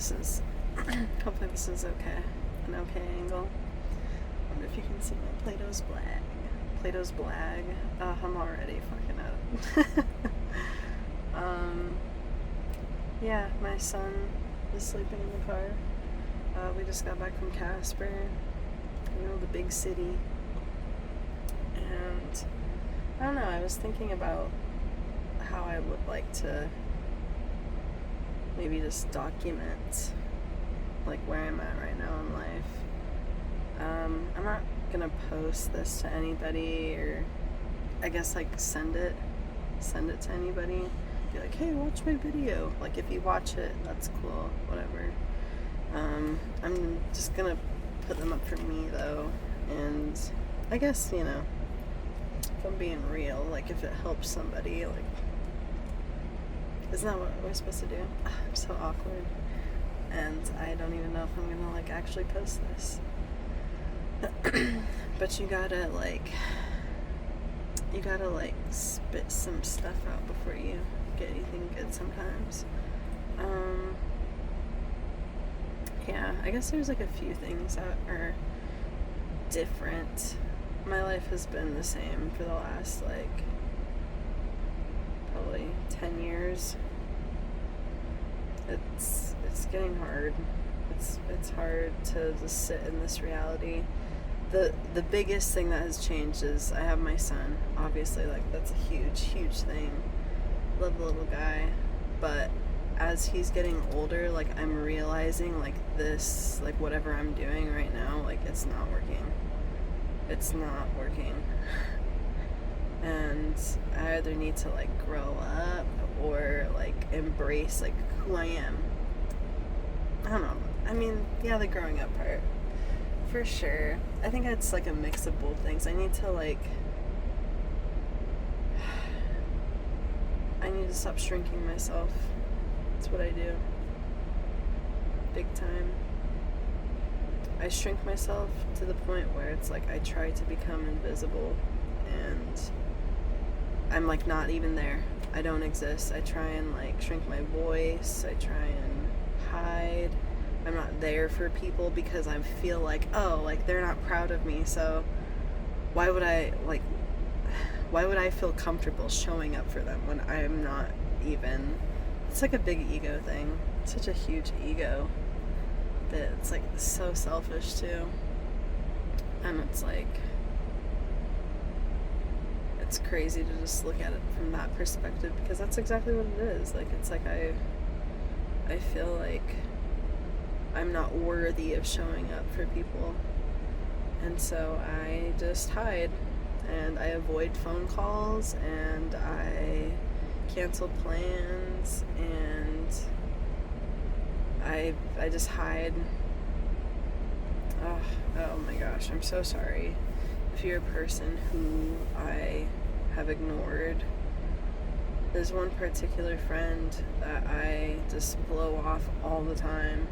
this is hopefully this is okay. An okay angle. I wonder if you can see my Plato's Blag. Plato's Blag. I'm already fucking up. Yeah, my son is sleeping in the car. We just got back from Casper, the big city. And I don't know, I was thinking about how I would like to maybe just document like where I'm at right now in life. I'm not gonna post this to anybody, or I guess like send it to anybody. Be like, hey, watch my video. Like if you watch it, that's cool, whatever. I'm just gonna put them up for me though, and I guess, if I'm being real, like if it helps somebody, like, isn't that what we're supposed to do? I'm so awkward, and I don't even know if I'm gonna like actually post this. But you gotta spit some stuff out before you get anything good sometimes. Yeah, I guess there's like a few things that are different. My life has been the same for the last probably 10 years. It's getting hard. It's hard to just sit in this reality. The biggest thing that has changed is I have my son. Obviously, that's a huge thing. Love the little guy, but as he's getting older, I'm realizing this, whatever I'm doing right now, it's not working. It's not working. And I either need to grow up or embrace who I am. I don't know. I mean, yeah, the growing up part, for sure. I think it's a mix of both things. I need to I need to stop shrinking myself. That's what I do. Big time. I shrink myself to the point where it's I try to become invisible, and I'm not even there. I don't exist. I try and shrink my voice. I try and hide. I'm not there for people because I feel they're not proud of me, so why would I feel comfortable showing up for them when I'm not even. It's a big ego thing. It's such a huge ego that it's so selfish too. And it's crazy to just look at it from that perspective, because that's exactly what it is. I feel I'm not worthy of showing up for people, and so I just hide, and I avoid phone calls, and I cancel plans, and I just hide. Oh my gosh, I'm so sorry if you're a person who I have ignored. There's one particular friend that I just blow off all the time,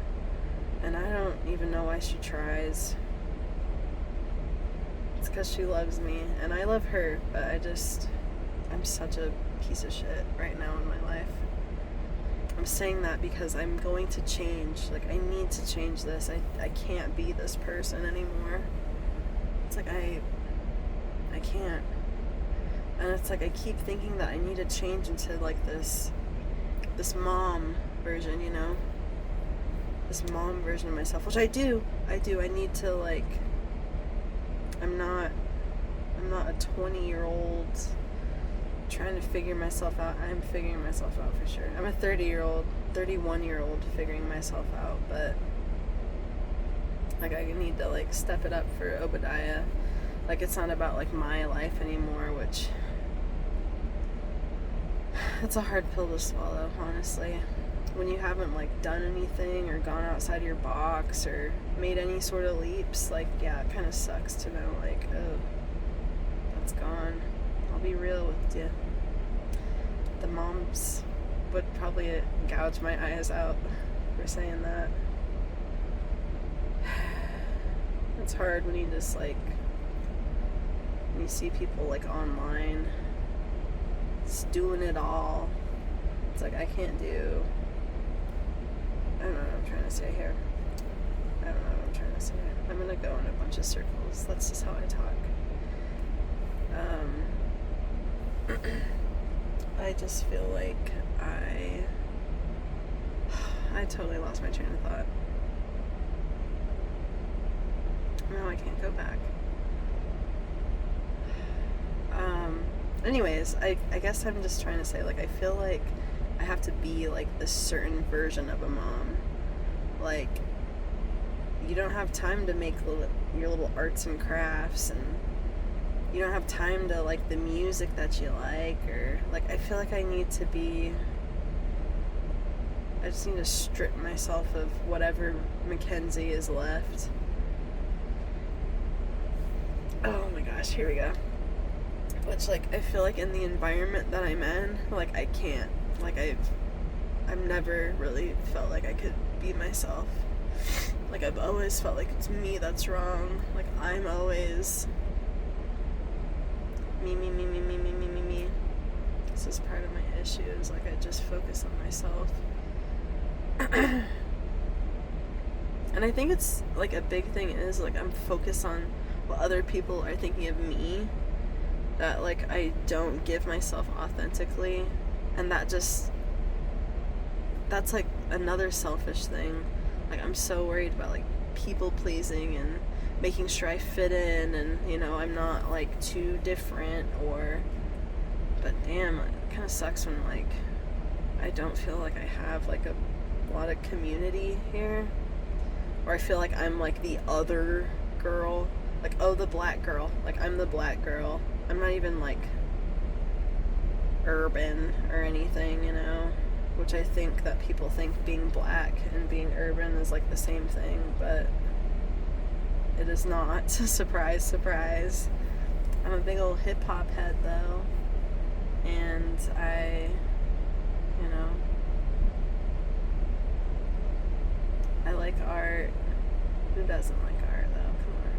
and I don't even know why she tries. It's because she loves me, and I love her, but I'm such a piece of shit right now in my life. I'm saying that because I'm going to change. I need to change this. I can't be this person anymore. It's I can't. And it's I keep thinking that I need to change into this mom version, this mom version of myself, which I do. I need to I'm not a 20-year-old trying to figure myself out. I'm figuring myself out for sure. I'm a 31-year-old figuring myself out, but I need to step it up for Obadiah. It's not about my life anymore, which it's a hard pill to swallow, honestly. When you haven't done anything or gone outside your box or made any sort of leaps, yeah, it kind of sucks to know oh, that's gone. I'll be real with you. The moms would probably gouge my eyes out for saying that. It's hard when you just when you see people online just doing it all. It's I can't do I don't know what I'm trying to say here. I don't know what I'm trying to say. I'm gonna go in a bunch of circles. That's just how I talk. I just feel like I totally lost my train of thought. Now I can't go back. Anyways, I guess I'm just trying to say, like, I feel like I have to be, like, this certain version of a mom. Like, you don't have time to make your little arts and crafts, and you don't have time to like the music that you like, or like I feel like I just need to strip myself of whatever Mackenzie is left. Oh my gosh, here we go. Which, like, I feel like in the environment that I'm in, like, I can't. Like, I've never really felt like I could be myself. Like, I've always felt like it's me that's wrong. Like, I'm always me. This is part of my issues. Like, I just focus on myself. And I think it's, like, a big thing is, like, I'm focused on what other people are thinking of me. That, like, I don't give myself authentically. And that's, like, another selfish thing. Like, I'm so worried about, like, people pleasing and making sure I fit in, and, you know, I'm not, like, too different, but damn, it kind of sucks when, like, I don't feel like I have, like, a lot of community here. Or I feel like I'm, like, the other girl. Like, oh, the black girl. Like, I'm the black girl. I'm not even, like, urban or anything, you know? Which I think that people think being black and being urban is, like, the same thing, but it is not. Surprise, surprise. I'm a big old hip-hop head, though. And you know, I like art. Who doesn't like art, though? Come on.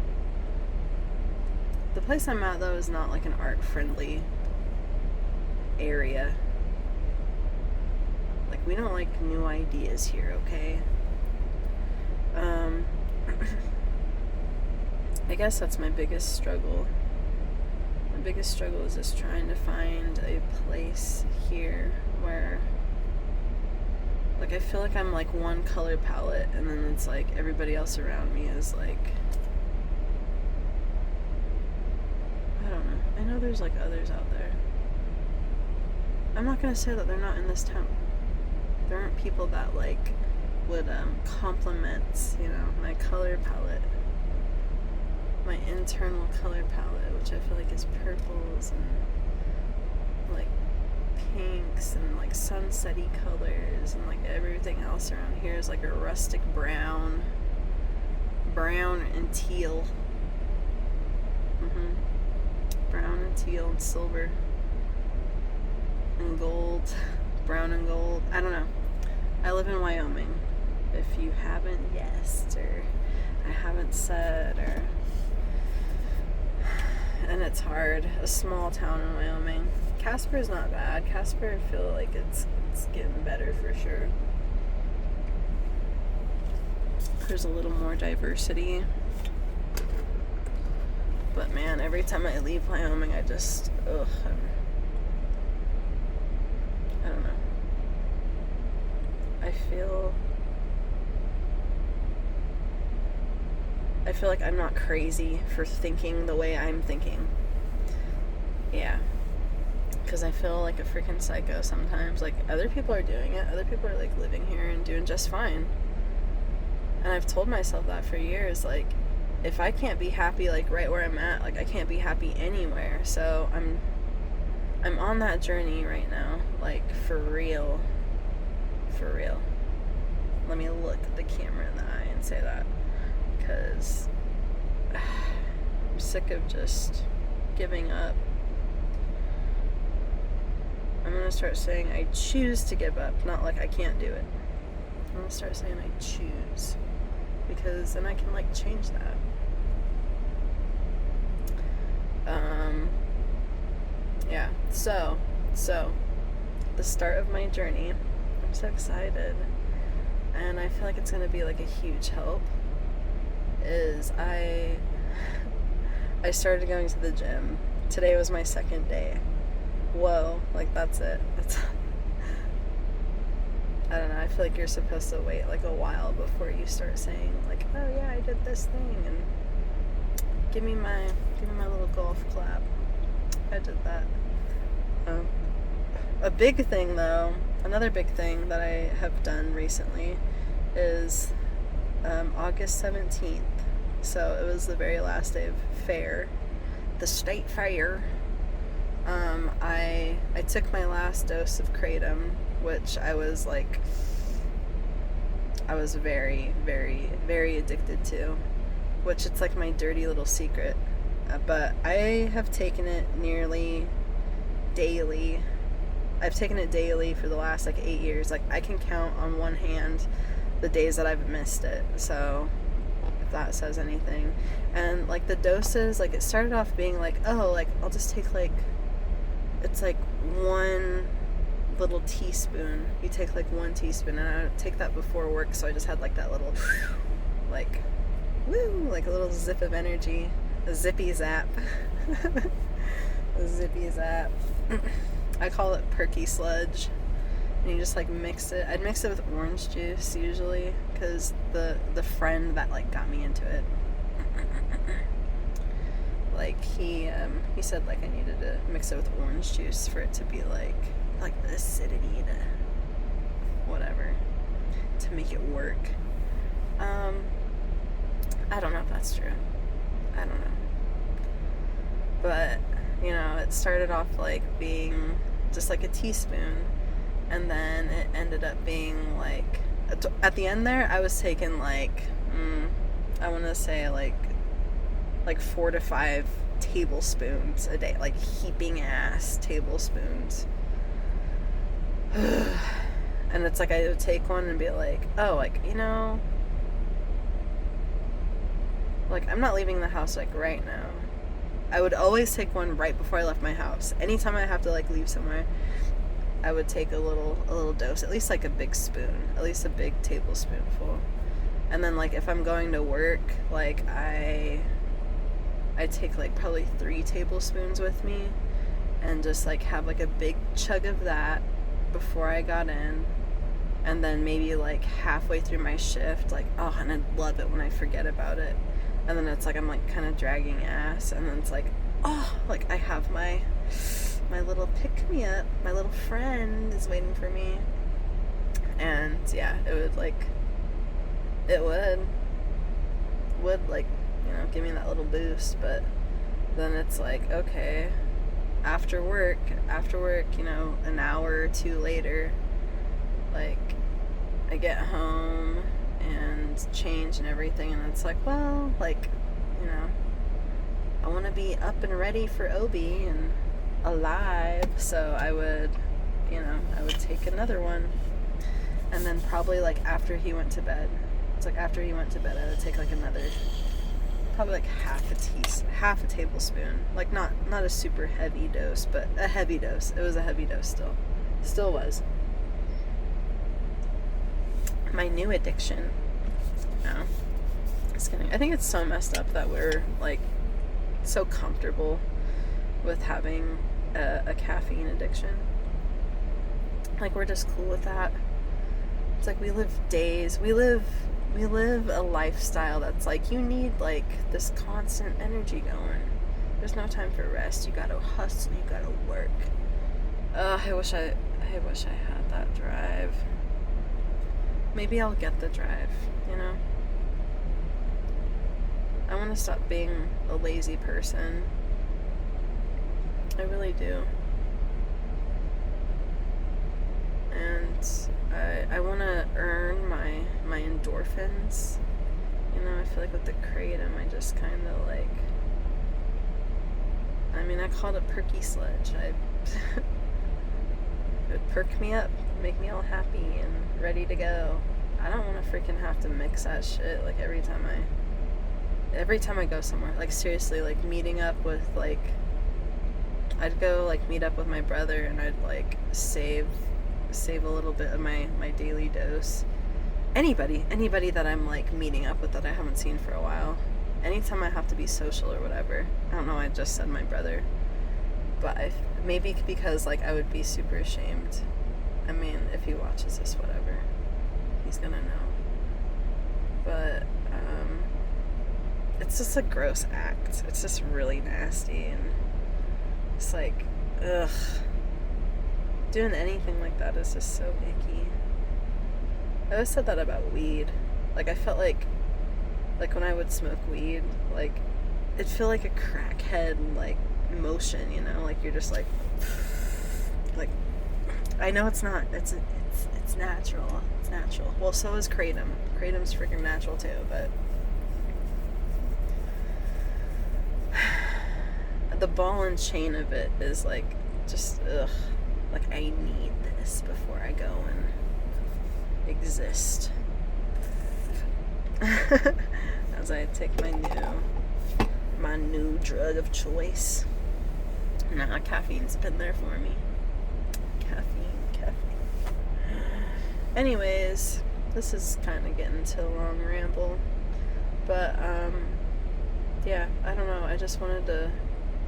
The place I'm at, though, is not, like, an art-friendly area. Like, we don't like new ideas here, okay? I guess that's my biggest struggle. My biggest struggle is just trying to find a place here where, like, I feel like I'm, like, one color palette, and then it's, like, everybody else around me is, like, I don't know. I know there's, like, others out there. I'm not gonna say that they're not in this town. There aren't people that, like, would complement, you know, my color palette, my internal color palette, which I feel like is purples and, like, pinks and, like, sunsetty colors, and, like, everything else around here is, like, a rustic brown and teal. Brown and teal and silver and gold. Brown and gold. I don't know. I live in Wyoming. If you haven't guessed, or I haven't said, or... And it's hard. A small town in Wyoming. Casper's not bad. Casper, I feel like it's getting better for sure. There's a little more diversity. But man, every time I leave Wyoming, I just... I don't know. I feel like I'm not crazy for thinking the way I'm thinking. Yeah. Because I feel like a freaking psycho sometimes. Like, other people are doing it. Other people are, like, living here and doing just fine. And I've told myself that for years. Like, if I can't be happy, like, right where I'm at, like, I can't be happy anywhere. So I'm on that journey right now. Like, for real. For real. Let me look the camera in the eye and say that. Because I'm sick of just giving up. I'm going to start saying I choose to give up, not like I can't do it. I'm going to start saying I choose. Because then I can, like, change that. Yeah. So, the start of my journey. I'm so excited. and I feel like it's gonna be like a huge help, is I started going to the gym. Today was my second day. Whoa, like that's it. I don't know, I feel like you're supposed to wait like a while before you start saying like, oh yeah, I did this thing, and give me my little golf clap. I did that. A big thing though, another big thing that I have done recently is August 17th. So it was the very last day of fair, the state fair. I took my last dose of kratom, which I was very, very, very addicted to, which it's like my dirty little secret. But I have taken it nearly daily. I've taken it daily for the last like 8 years. Like I can count on one hand the days that I've missed it. So if that says anything. And like the doses, like it started off being like, oh, like I'll just take like, it's like one little teaspoon. You take like 1 teaspoon, and I would take that before work, so I just had like that little like woo, like a little zip of energy, a zippy zap. A zippy zap. I call it perky sludge. And you just like mix it. I'd mix it with orange juice usually, because the friend that like got me into it, like he said like I needed to mix it with orange juice for it to be like the acidity to whatever, to make it work. I don't know if that's true. I don't know. But, you know, it started off like being just like a teaspoon, and then it ended up being like, at the end there, I was taking like, I want to say like 4 to 5 tablespoons a day, like heaping ass tablespoons. And it's like I would take one and be like, oh, like, you know, like I'm not leaving the house like right now. I would always take one right before I left my house. Anytime I have to like leave somewhere, I would take a little dose, at least like a big spoon, at least a big tablespoonful. And then like if I'm going to work, like I take like probably 3 tablespoons with me, and just like have like a big chug of that before I got in. And then maybe like halfway through my shift, like, oh, and I'd love it when I forget about it. And then it's like I'm like kind of dragging ass, and then it's like, oh, like I have my little pick-me-up, my little friend is waiting for me. And yeah, it would like you know, give me that little boost. But then it's like, okay, after work, you know, an hour or 2 later, like I get home and change and everything, and it's like, well, like, you know, I want to be up and ready for Obi and alive, so I would take another one. And then probably like after he went to bed, I would take like another, probably like half a tablespoon, like not a super heavy dose, but a heavy dose. It was a heavy dose still was. My new addiction. No, just kidding. I think it's so messed up that we're like so comfortable with having a caffeine addiction. Like we're just cool with that. It's like we live a lifestyle that's like you need like this constant energy going. There's no time for rest. You gotta hustle, you gotta work. I wish I had that drive. Maybe I'll get the drive, you know? I want to stop being a lazy person. I really do. And I want to earn my endorphins. You know, I feel like with the kratom, I just kind of like, I mean, I called it perky sludge. It would perk me up, make me all happy and ready to go. I don't want to freaking have to mix that shit like every time I go somewhere. Like seriously, like meeting up with like, I'd go like meet up with my brother, and I'd like save a little bit of my daily dose, anybody that I'm like meeting up with that I haven't seen for a while. Anytime I have to be social or whatever. I don't know, I just said my brother. But maybe because like I would be super ashamed. I mean, if he watches this, whatever. He's gonna know. But it's just a gross act. It's just really nasty, and it's like, ugh. Doing anything like that is just so icky. I always said that about weed. Like, I felt like when I would smoke weed, like, it'd feel like a crackhead, like, motion, you know? Like, you're just like, I know it's not. It's natural. It's natural. Well, so is Kratom. Kratom's freaking natural, too, but the ball and chain of it is, like, just, ugh. Like, I need this before I go and exist. As I take my new drug of choice. Nah, caffeine's been there for me. Caffeine. Anyways, this is kind of getting to a long ramble. But, yeah, I don't know. I just wanted to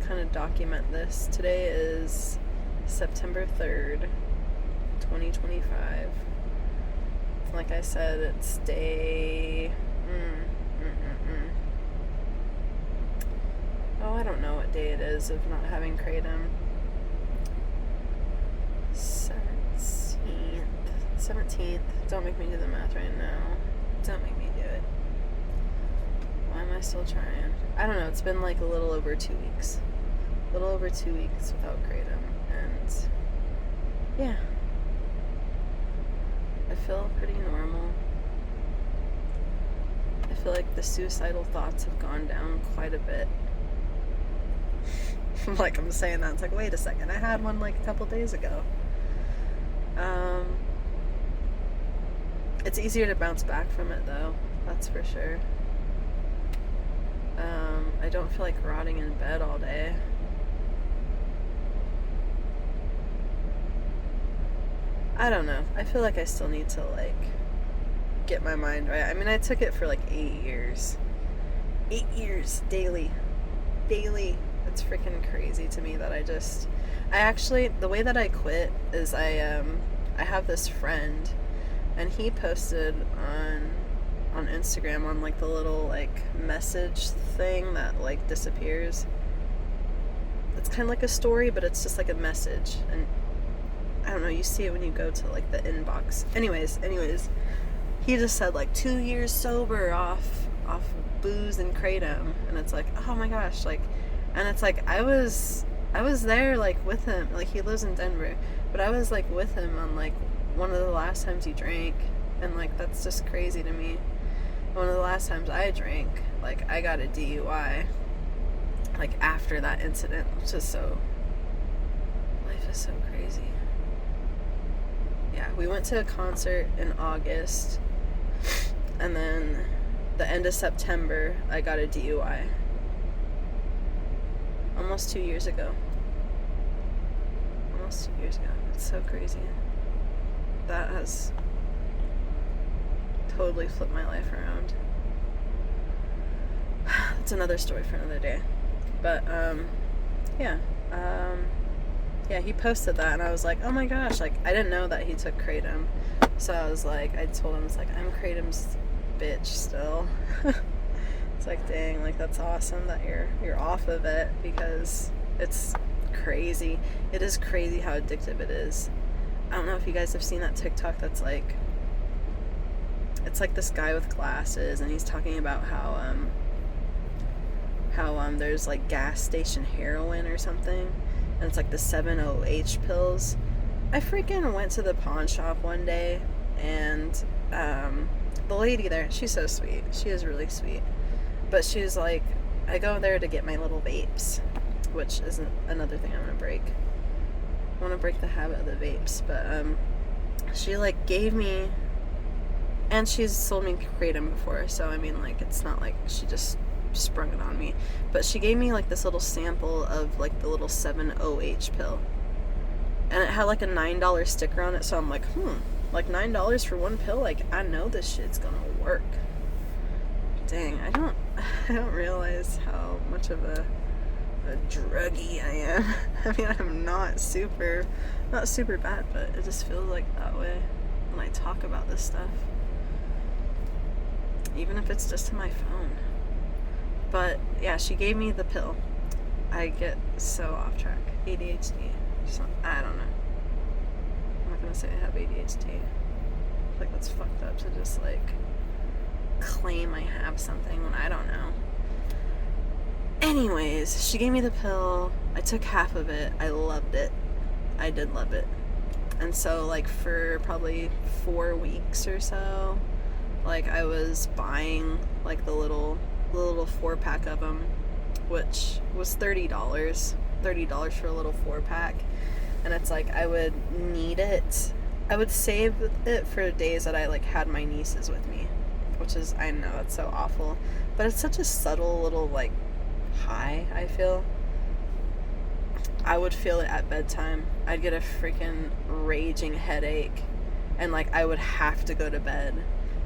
kind of document this. Today is September 3rd, 2025. Like I said, it's day... Oh, I don't know what day it is of not having Kratom. 17th. Don't make me do the math right now. Don't make me do it. Why am I still trying? I don't know. It's been like a little over 2 weeks. A little over 2 weeks without Kratom. And yeah. I feel pretty normal. I feel like the suicidal thoughts have gone down quite a bit. Like, I'm saying that, it's like, wait a second, I had one like a couple days ago. It's easier to bounce back from it though, that's for sure. I don't feel like rotting in bed all day. I don't know. I feel like I still need to like get my mind right. I mean, I took it for like 8 years. 8 years daily. It's freaking crazy to me that I actually, the way that I quit is I have this friend, and he posted on Instagram on like the little like message thing that like disappears. It's kind of like a story, but it's just like a message, and I don't know, you see it when you go to like the inbox. Anyways, he just said like 2 years sober off booze and Kratom, and it's like, oh my gosh, like, and it's like I was there like with him, like he lives in Denver, but I was like with him on like one of the last times he drank, and like that's just crazy to me. One of the last times I drank, like I got a DUI like after that incident, which is so, life is so crazy. Yeah, we went to a concert in August, and then the end of September I got a DUI. Almost 2 years ago. It's so crazy. That has totally flipped my life around. It's another story for another day. But, yeah. Yeah, he posted that, and I was like, oh my gosh, like, I didn't know that he took Kratom. So I was like, I told him, it's like, I'm Kratom's bitch still. It's like, dang, like, that's awesome that you're off of it, because it's crazy. It is crazy how addictive it is. I don't know if you guys have seen that TikTok that's like, it's like this guy with glasses, and he's talking about how there's like gas station heroin or something, and it's like the 7-OH pills. I freaking went to the pawn shop one day, and the lady there, she's so sweet. She is really sweet. But she was like, I go there to get my little vapes, which is another thing I want to break. I want to break the habit of the vapes. But she like gave me, and she's sold me Kratom before, so I mean, like, it's not like she just sprung it on me. But she gave me like this little sample of like the little 7-OH pill, and it had like a $9 sticker on it. So I'm like, Like $9 for one pill, like I know this shit's gonna work. Dang, I don't realize how much of a druggie I am. I mean, I'm not super bad, but it just feels like that way when I talk about this stuff. Even if it's just to my phone. But yeah, she gave me the pill. I get so off track. ADHD. So, I don't know. I'm not gonna say I have ADHD. Like, that's fucked up to just like claim I have something when I don't know. Anyways, she gave me the pill. I took half of it. I loved it. I did love it. And so, like, for probably 4 weeks or so, like, I was buying, like, the little 4-pack of them, which was $30. $30 for a little 4-pack. And it's like, I would need it. I would save it for days that I, like, had my nieces with me, which is, I know, it's so awful. But it's such a subtle little, like, high, I feel. I would feel it at bedtime. I'd get a freaking raging headache, and like I would have to go to bed.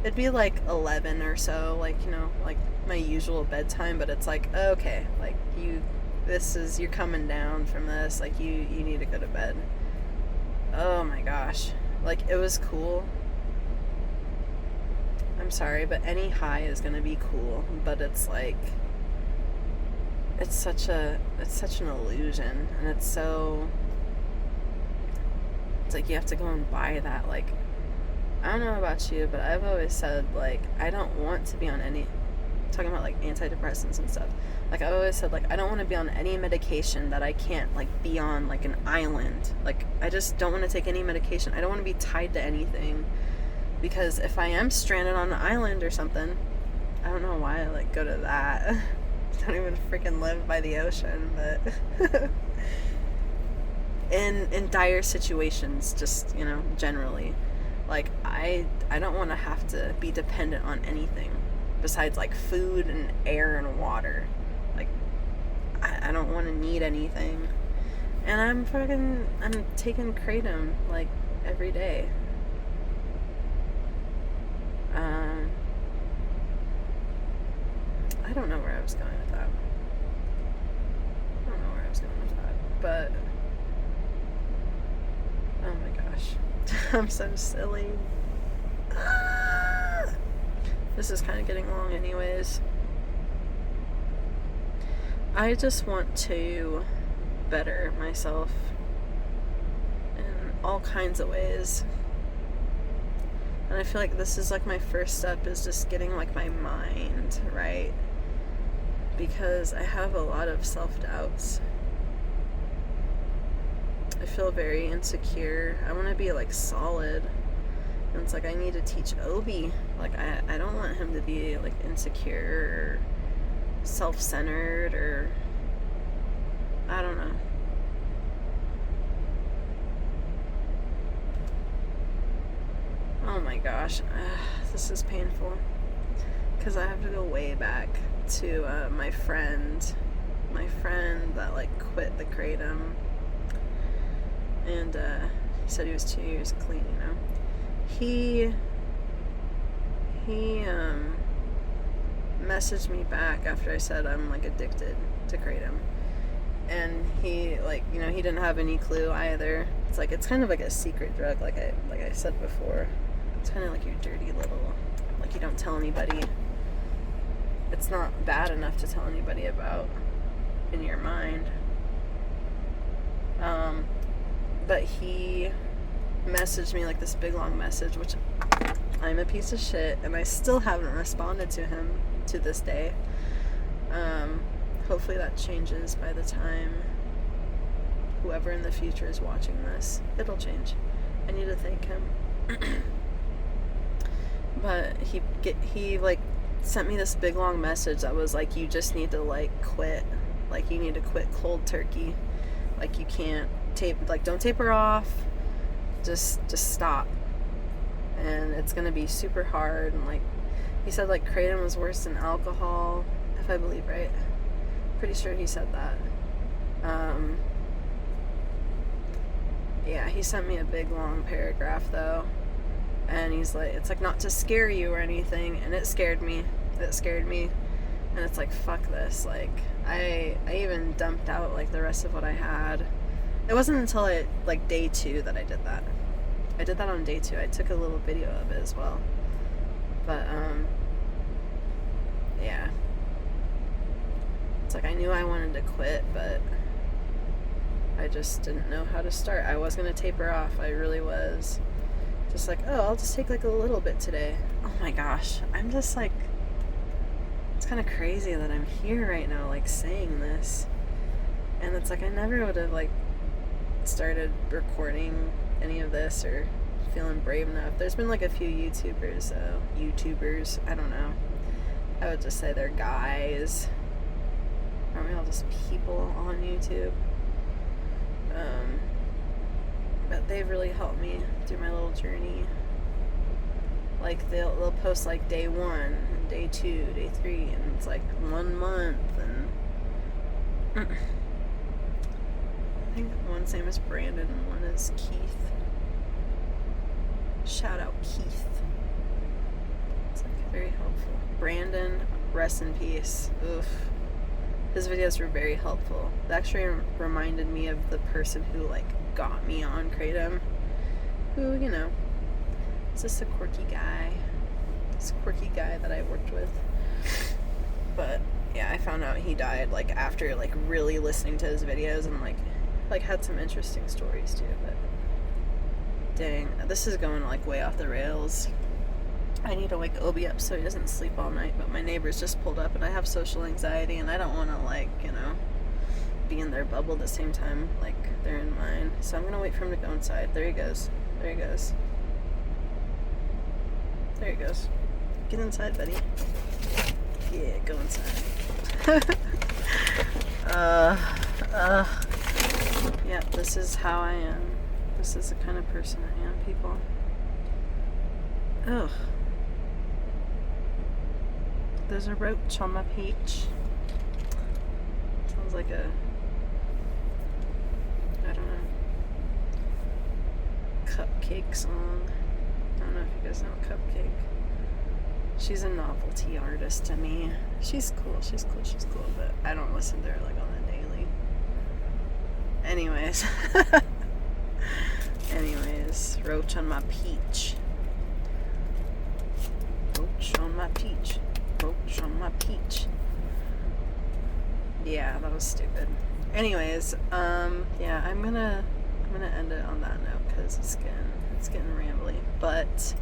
It'd be like 11 or so, like, you know, like my usual bedtime, but it's like, okay, like you're coming down from this, like you need to go to bed. Oh my gosh. Like, it was cool. I'm sorry, but any high is gonna be cool, but it's like, it's such an illusion, and it's like you have to go and buy that. Like, I don't know about you, but I've always said, like, I don't want to be on any, talking about like antidepressants and stuff, like I've always said, like, I don't want to be on any medication that I can't like be on like an island. Like, I just don't want to take any medication. I don't want to be tied to anything, because if I am stranded on an island or something, I don't know why I like go to that. Don't even freaking live by the ocean, but in dire situations, just, you know, generally, like I don't want to have to be dependent on anything besides like food and air and water. Like, I don't want to need anything, and I'm taking kratom like every day. I don't know where I was going with that. But oh my gosh. I'm so silly. This is kind of getting long anyways. I just want to better myself in all kinds of ways. And I feel like this is like my first step, is just getting like my mind right. Because I have a lot of self-doubts. I feel very insecure. I want to be like solid. And it's like, I need to teach Obi. Like, I don't want him to be like insecure or self-centered, or I don't know. Oh my gosh. This is painful. Because I have to go way back to my friend that like quit the kratom, and he said he was 2 years clean, you know. He messaged me back after I said I'm like addicted to kratom, and he, like, you know, he didn't have any clue either. It's like, it's kind of like a secret drug, like I said before. It's kind of like your dirty little, like, you don't tell anybody. It's not bad enough to tell anybody about in your mind. But he messaged me like this big long message, which I'm a piece of shit, and I still haven't responded to him to this day. Hopefully that changes by the time whoever in the future is watching this. It'll change. I need to thank him. But he like sent me this big long message that was like, you just need to like quit. Like, you need to quit cold turkey. Like, you can't don't taper off. Just stop. And it's gonna be super hard. And like, he said like kratom was worse than alcohol, if I believe right. Pretty sure he said that. Yeah, he sent me a big long paragraph though. And he's like, it's like not to scare you or anything, and it scared me. And it's like, fuck this. Like, I even dumped out like the rest of what I had. It wasn't until like day 2 that I did that. I did that on day 2. I took a little video of it as well. But yeah. It's like I knew I wanted to quit, but I just didn't know how to start. I was gonna taper off. I really was. Just like, oh, I'll just take like a little bit today. Oh my gosh. I'm just like, it's kind of crazy that I'm here right now, like saying this. And it's like I never would have like started recording any of this or feeling brave enough. There's been like a few YouTubers, I don't know. I would just say they're guys. Aren't we all just people on YouTube? But they've really helped me through my little journey. Like they'll post like day 1, and day 2, day 3, and it's like 1 month, and I think one's name is Brandon and one is Keith. Shout out Keith. It's like very helpful. Brandon, rest in peace. Oof. His videos were very helpful. It actually reminded me of the person who like got me on Kratom. Who, you know, is just a quirky guy. It's a quirky guy that I worked with. But yeah, I found out he died like after like really listening to his videos, and like had some interesting stories too. But dang, this is going like way off the rails. I need to wake Obi up so he doesn't sleep all night, but my neighbors just pulled up and I have social anxiety and I don't want to like, you know, be in their bubble at the same time like they're in mine. So I'm going to wait for him to go inside. There he goes. There he goes. There he goes. Get inside, buddy. Yeah, go inside. Yeah, this is how I am. This is the kind of person I am, people. Ugh. There's a roach on my peach. Sounds like a, I don't know, Cupcake song. I don't know if you guys know Cupcake. She's a novelty artist to me. She's cool, but I don't listen to her like on the daily. Anyways. Roach on my peach. Roach on my peach. Roach on my peach. Yeah, that was stupid. Anyways, yeah, I'm gonna end it on that note because it's getting rambly. But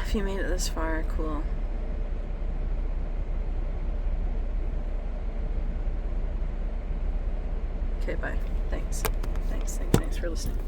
if you made it this far, cool. Okay, bye. Thanks for listening.